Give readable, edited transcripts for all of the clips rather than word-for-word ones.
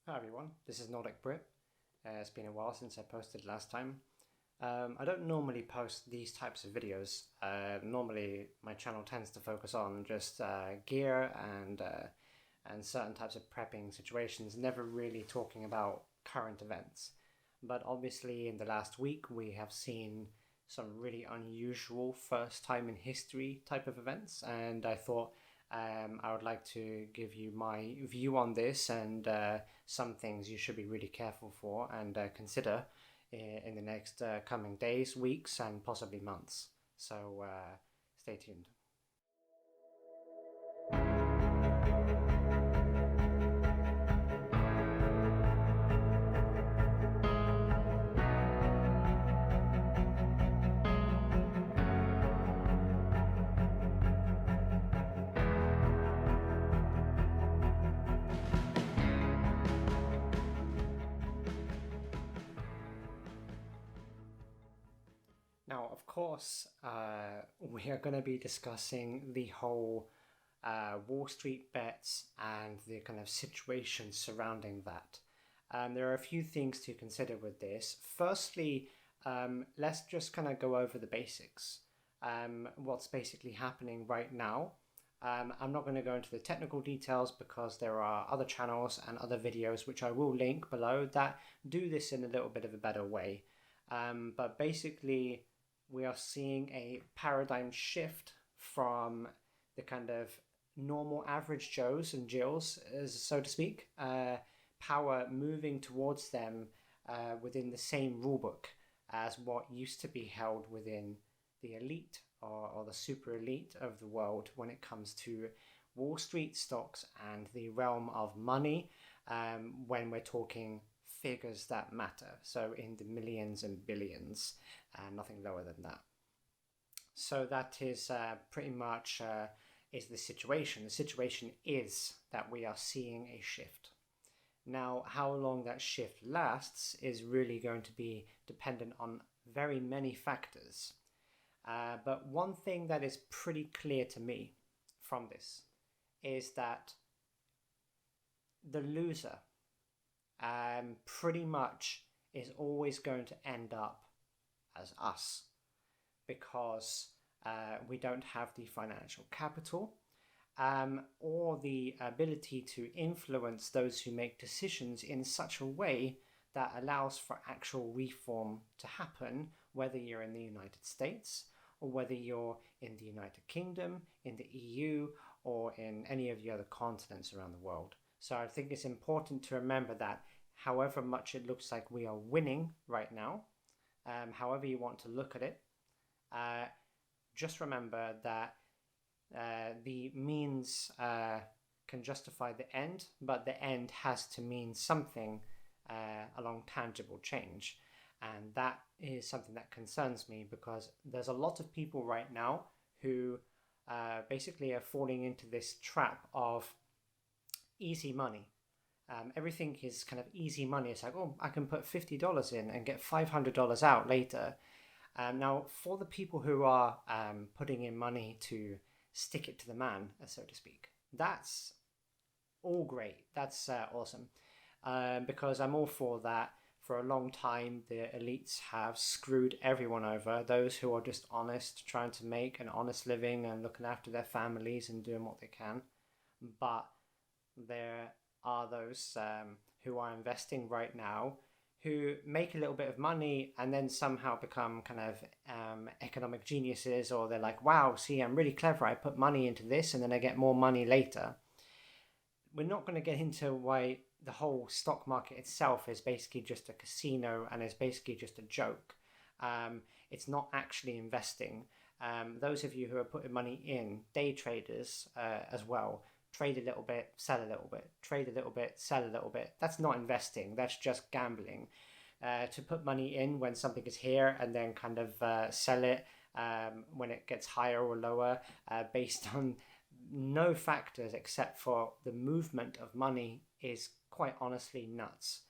Hi everyone, this is Nordic Brit. It's been a while since I posted last time. I don't normally post these types of videos. Normally, my channel tends to focus on just gear and certain types of prepping situations, never really talking about current events. But obviously, in the last week, we have seen some really unusual first time in history type of events, and I thought I would like to give you my view on this and some things you should be really careful for and consider in the next coming days, weeks, and possibly months. So stay tuned. Now, of course, we are going to be discussing the whole Wall Street bets and the kind of situation surrounding that. There are a few things to consider with this. Firstly, let's just kind of go over the basics. What's basically happening right now. I'm not going to go into the technical details because there are other channels and other videos which I will link below that do this in a little bit of a better way. But basically, we are seeing a paradigm shift from the kind of normal average Joes and Jills, so to speak, power moving towards them within the same rulebook as what used to be held within the elite or the super elite of the world when it comes to Wall Street stocks and the realm of money when we're talking figures that matter. So in the millions and billions, nothing lower than that. So that is pretty much is the situation. The situation is that we are seeing a shift. Now, how long that shift lasts is really going to be dependent on very many factors. But one thing that is pretty clear to me from this is that the loser pretty much is always going to end up as us because we don't have the financial capital or the ability to influence those who make decisions in such a way that allows for actual reform to happen, whether you're in the United States or whether you're in the United Kingdom, in the EU, or in any of the other continents around the world. So I think it's important to remember that however much it looks like we are winning right now, however you want to look at it, just remember that the means can justify the end, but the end has to mean something along tangible change. And that is something that concerns me because there's a lot of people right now who basically are falling into this trap of easy money. Everything is kind of easy money. It's like, oh, I can put $50 in and get $500 out later. Now, for the people who are putting in money to stick it to the man, so to speak, that's all great. That's awesome. Because I'm all for that. For a long time, the elites have screwed everyone over. Those who are just honest, trying to make an honest living and looking after their families and doing what they can. But there are those who are investing right now who make a little bit of money and then somehow become kind of economic geniuses, or they're like, wow, see, I'm really clever. I put money into this and then I get more money later. We're not going to get into why the whole stock market itself is basically just a casino and is basically just a joke. It's not actually investing. Those of you who are putting money in, day traders as well, trade a little bit, sell a little bit, trade a little bit, sell a little bit. That's not investing. That's just gambling. To put money in when something is here and then kind of sell it when it gets higher or lower based on no factors except for the movement of money is quite honestly nuts.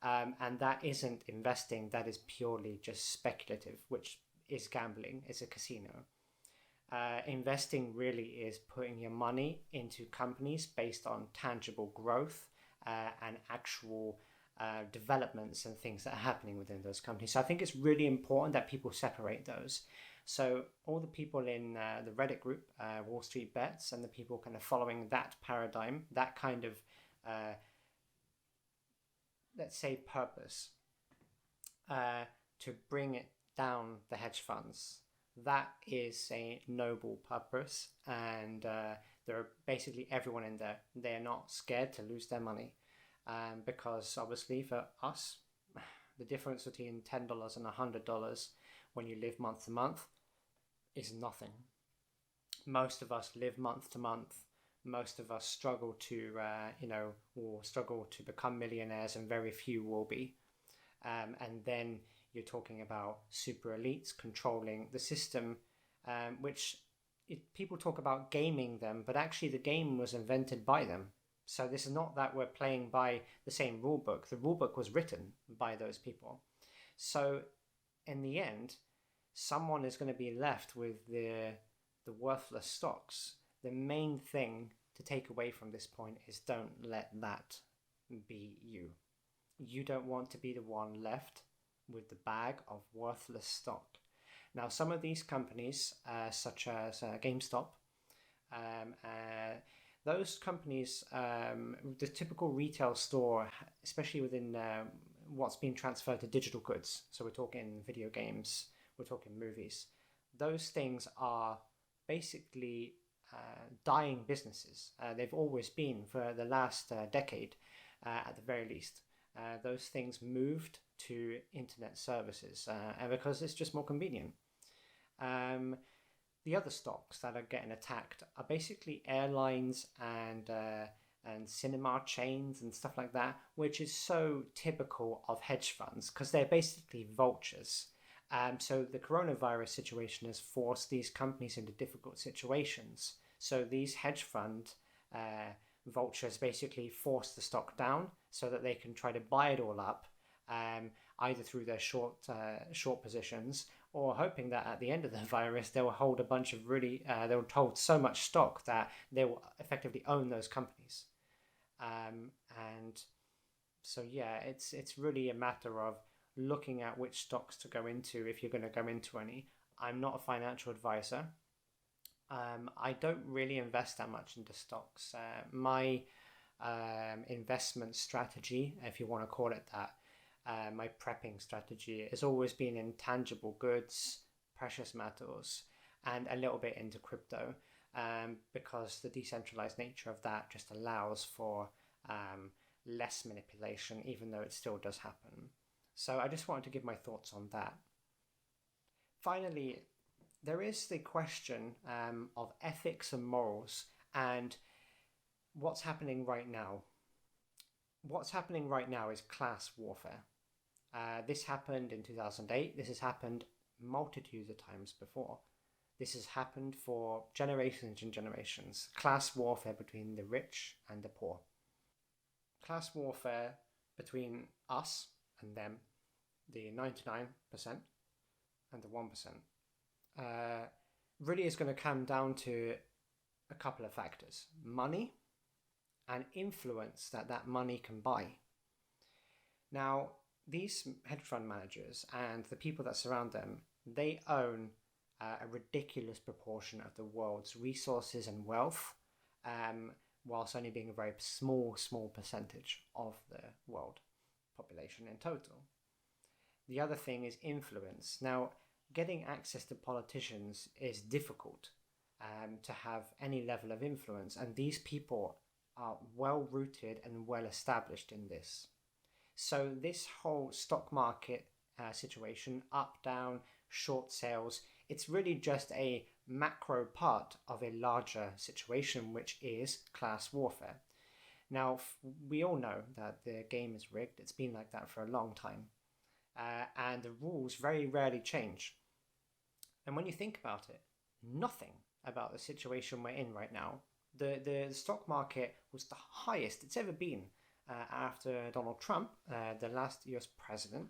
And that isn't investing. That is purely just speculative, which is gambling. It's a casino. Investing really is putting your money into companies based on tangible growth and actual developments and things that are happening within those companies. So I think it's really important that people separate those. So all the people in the Reddit group, WallStreetBets, and the people kind of following that paradigm, that kind of, let's say, purpose, to bring it down the hedge funds, that is a noble purpose. And there are basically everyone in there. They're not scared to lose their money. Because obviously for us, the difference between $10 and $100 when you live month to month is nothing. Most of us live month to month. Most of us struggle to, or struggle to become millionaires, and very few will be. And then you're talking about super elites controlling the system, which people talk about gaming them, but actually the game was invented by them. So this is not that we're playing by the same rule book. The rule book was written by those people. So in the end, someone is going to be left with the worthless stocks. The main thing to take away from this point is don't let that be you. You don't want to be the one left with the bag of worthless stock. Now, some of these companies, such as GameStop, those companies, the typical retail store, especially within what's been transferred to digital goods, so we're talking video games, we're talking movies, those things are basically dying businesses. They've always been for the last decade, at the very least. Those things moved to internet services because it's just more convenient. The other stocks that are getting attacked are basically airlines and cinema chains and stuff like that, which is so typical of hedge funds because they're basically vultures. So the coronavirus situation has forced these companies into difficult situations. So these hedge fund vultures basically force the stock down so that they can try to buy it all up, either through their short positions, or hoping that at the end of the virus they will hold a bunch of they will hold so much stock that they will effectively own those companies. And so yeah, it's really a matter of looking at which stocks to go into if you're going to go into any. I'm not a financial advisor. I don't really invest that much into stocks. My investment strategy, if you want to call it that, my prepping strategy has always been in tangible goods, precious metals, and a little bit into crypto, because the decentralized nature of that just allows for less manipulation, even though it still does happen. So I just wanted to give my thoughts on that. Finally, there is the question of ethics and morals and what's happening right now. What's happening right now is class warfare. This happened in 2008. This has happened multitudes of times before. This has happened for generations and generations. Class warfare between the rich and the poor. Class warfare between us and them, the 99% and the 1%, really is going to come down to a couple of factors: money and influence that money can buy. Now, these hedge fund managers and the people that surround them, they own a ridiculous proportion of the world's resources and wealth, whilst only being a very small percentage of the world population in total. The other thing is influence. Now, getting access to politicians is difficult to have any level of influence, and these people are well rooted and well established in this. So this whole stock market situation, up, down, short sales, it's really just a macro part of a larger situation, which is class warfare. Now, we all know that the game is rigged. It's been like that for a long time. And the rules very rarely change. And when you think about it, nothing about the situation we're in right now. The stock market was the highest it's ever been after Donald Trump, the last US president,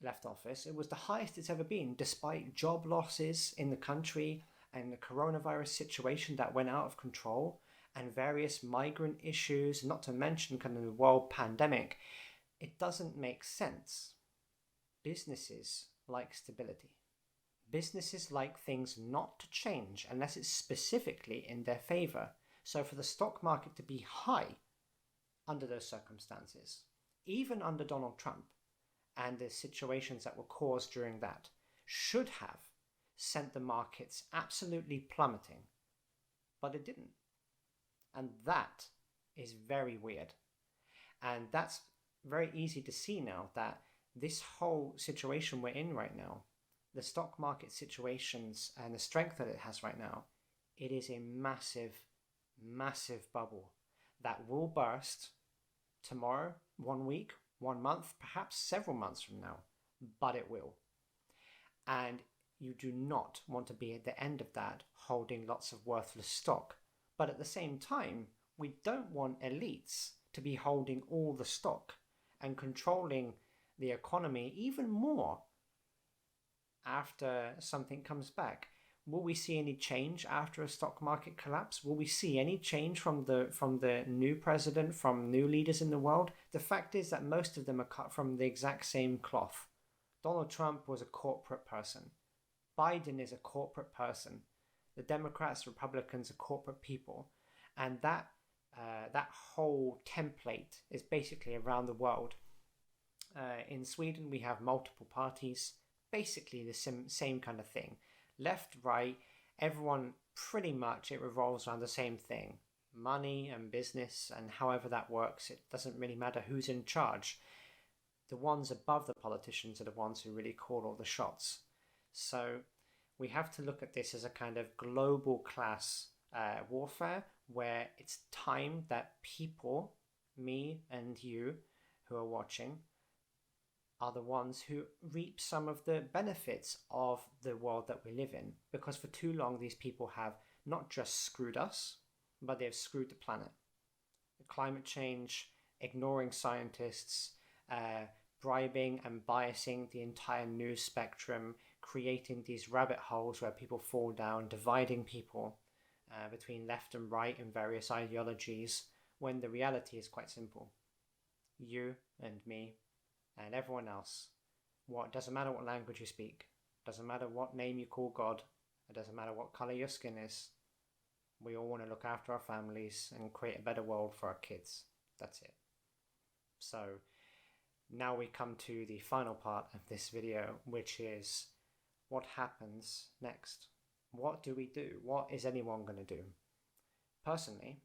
left office. It was the highest it's ever been, despite job losses in the country and the coronavirus situation that went out of control. and various migrant issues, not to mention kind of the world pandemic, it doesn't make sense. Businesses like stability. Businesses like things not to change unless it's specifically in their favor. So for the stock market to be high under those circumstances, even under Donald Trump and the situations that were caused during that, should have sent the markets absolutely plummeting. But it didn't. And that is very weird. And that's very easy to see now, that this whole situation we're in right now, the stock market situations and the strength that it has right now, it is a massive, massive bubble that will burst tomorrow, 1 week, 1 month, perhaps several months from now, but it will. And you do not want to be at the end of that holding lots of worthless stock. But at the same time, we don't want elites to be holding all the stock and controlling the economy even more after something comes back. Will we see any change after a stock market collapse? Will we see any change from the new president, from new leaders in the world? The fact is that most of them are cut from the exact same cloth. Donald Trump was a corporate person. Biden is a corporate person. The Democrats, Republicans are corporate people. And that whole template is basically around the world. In Sweden, we have multiple parties, basically the same kind of thing. Left, right, everyone pretty much, it revolves around the same thing. Money and business, and however that works, it doesn't really matter who's in charge. The ones above the politicians are the ones who really call all the shots. So we have to look at this as a kind of global class warfare, where it's time that people, me and you who are watching, are the ones who reap some of the benefits of the world that we live in. Because for too long, these people have not just screwed us, but they've screwed the planet. Climate change, ignoring scientists, bribing and biasing the entire news spectrum, creating these rabbit holes where people fall down, dividing people between left and right in various ideologies, when the reality is quite simple. You and me and everyone else, it doesn't matter what language you speak, doesn't matter what name you call God, it doesn't matter what color your skin is, we all want to look after our families and create a better world for our kids. That's it. So now we come to the final part of this video, which is what happens next. What do we do? What is anyone going to do? Personally,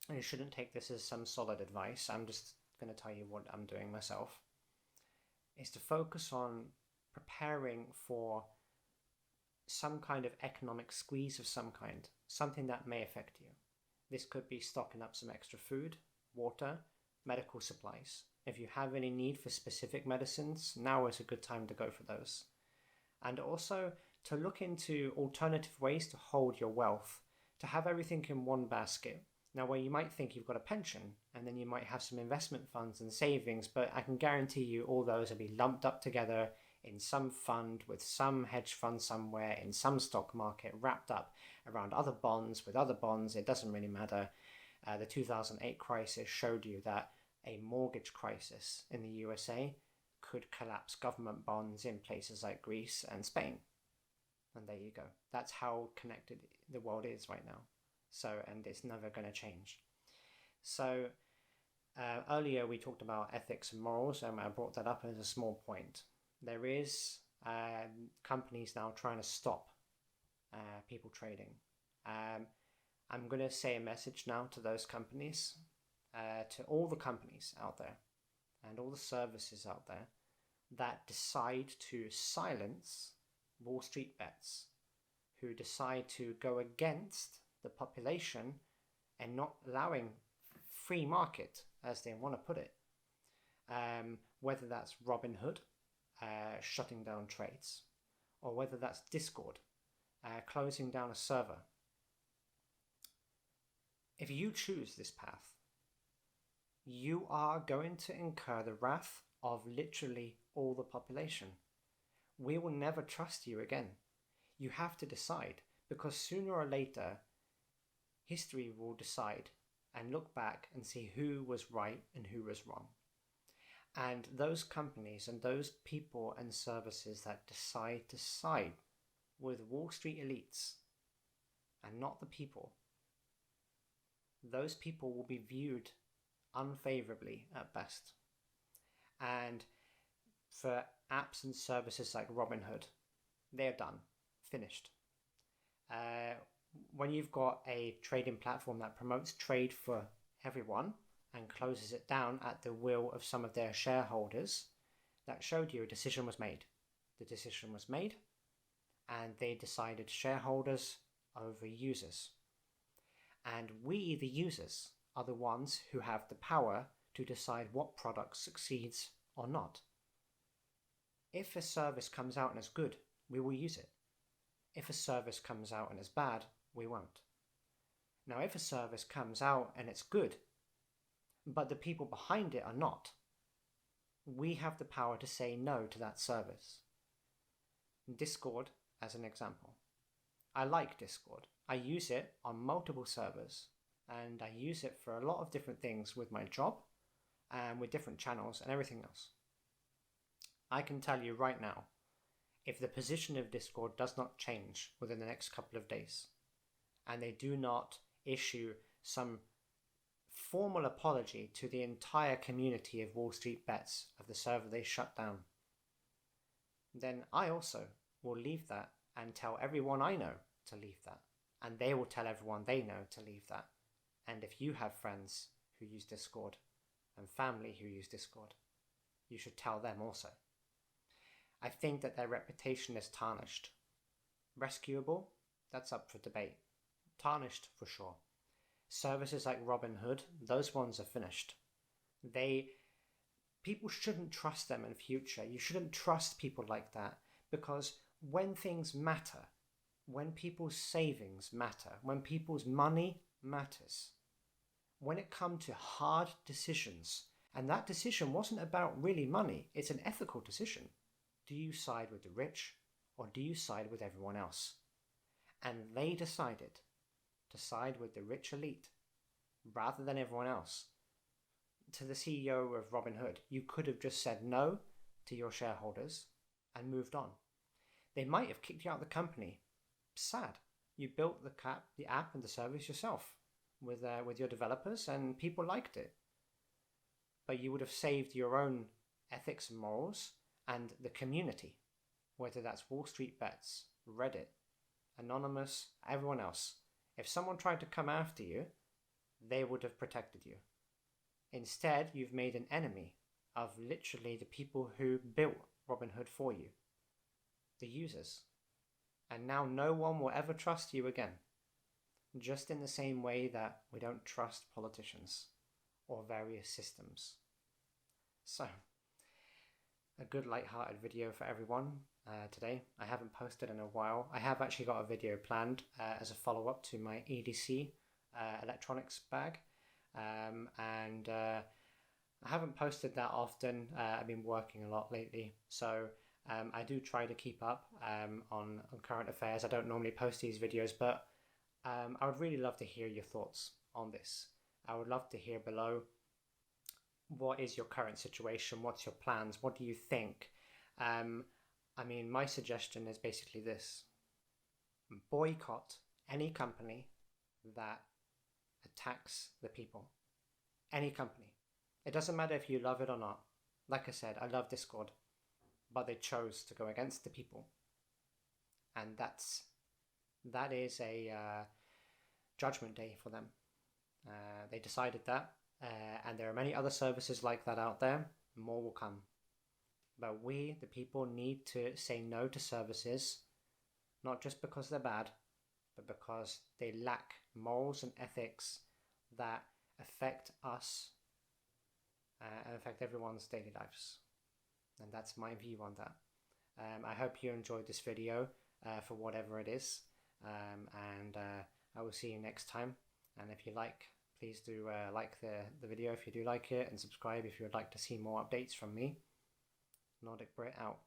and you shouldn't take this as some solid advice, I'm just going to tell you what I'm doing myself, is to focus on preparing for some kind of economic squeeze of some kind, something that may affect you. This could be stocking up some extra food, water, medical supplies. If you have any need for specific medicines, now is a good time to go for those. And also to look into alternative ways to hold your wealth, to have everything in one basket. Now, where you might think you've got a pension, and then you might have some investment funds and savings, but I can guarantee you all those will be lumped up together in some fund with some hedge fund somewhere, in some stock market, wrapped up around other bonds with other bonds. It doesn't really matter. The 2008 crisis showed you that a mortgage crisis in the USA could collapse government bonds in places like Greece and Spain. And there you go. That's how connected the world is right now. So, and it's never going to change. So earlier we talked about ethics and morals, and I brought that up as a small point. There is companies now trying to stop people trading. I'm going to say a message now to those companies, to all the companies out there and all the services out there that decide to silence WallStreetBets, who decide to go against the population and not allowing free market, as they want to put it. Whether that's RobinHood shutting down trades, or whether that's Discord closing down a server. If you choose this path, you are going to incur the wrath of literally all the population. We will never trust you again. You have to decide, because sooner or later, history will decide and look back and see who was right and who was wrong. And those companies and those people and services that decide to side with Wall Street elites and not the people, those people will be viewed unfavorably at best. And for apps and services like RobinHood, they're done, finished. When you've got a trading platform that promotes trade for everyone and closes it down at the will of some of their shareholders, that showed you a decision was made. The decision was made, and they decided shareholders over users. And we, the users, are the ones who have the power to decide what product succeeds or not. If a service comes out and is good, we will use it. If a service comes out and is bad, we won't. Now, if a service comes out and it's good, but the people behind it are not, we have the power to say no to that service. Discord, as an example. I like Discord. I use it on multiple servers, and I use it for a lot of different things with my job and with different channels and everything else. I can tell you right now, if the position of Discord does not change within the next couple of days, and they do not issue some formal apology to the entire community of WallStreetBets of the server they shut down, then I also will leave that and tell everyone I know to leave that. And they will tell everyone they know to leave that. And if you have friends who use Discord and family who use Discord, you should tell them also. I think that their reputation is tarnished. Rescuable? That's up for debate. Tarnished for sure. Services like RobinHood, those ones are finished. People shouldn't trust them in future. You shouldn't trust people like that, because when things matter, when people's savings matter, when people's money matters, when it comes to hard decisions, and that decision wasn't about really money, it's an ethical decision. Do you side with the rich or do you side with everyone else? And they decided to side with the rich elite rather than everyone else. To the CEO of RobinHood, you could have just said no to your shareholders and moved on. They might have kicked you out of the company. Sad. You built the app and the service yourself with your developers, and people liked it. But you would have saved your own ethics and morals and the community, whether that's WallStreetBets, Reddit, Anonymous, everyone else. If someone tried to come after you, they would have protected you. Instead, you've made an enemy of literally the people who built RobinHood for you, the users. And now no one will ever trust you again, just in the same way that we don't trust politicians or various systems. So, a good light-hearted video for everyone today. I haven't posted in a while. I have actually got a video planned as a follow-up to my EDC electronics bag. And I haven't posted that often. I've been working a lot lately, so I do try to keep up on current affairs. I don't normally post these videos, but I would really love to hear your thoughts on this. I would love to hear below, what is your current situation? What's your plans? What do you think? I mean, my suggestion is basically this: boycott any company that attacks the people. Any company. It doesn't matter if you love it or not. Like I said, I love Discord, but they chose to go against the people, and that is a judgment day for them. They decided that, and there are many other services like that out there. More will come. But we, the people, need to say no to services, not just because they're bad, but because they lack morals and ethics that affect us and affect everyone's daily lives. And that's my view on that. I hope you enjoyed this video for whatever it is, and I will see you next time. And if you like, please do like the video if you do like it, and subscribe if you would like to see more updates from me. Nordic Brit out.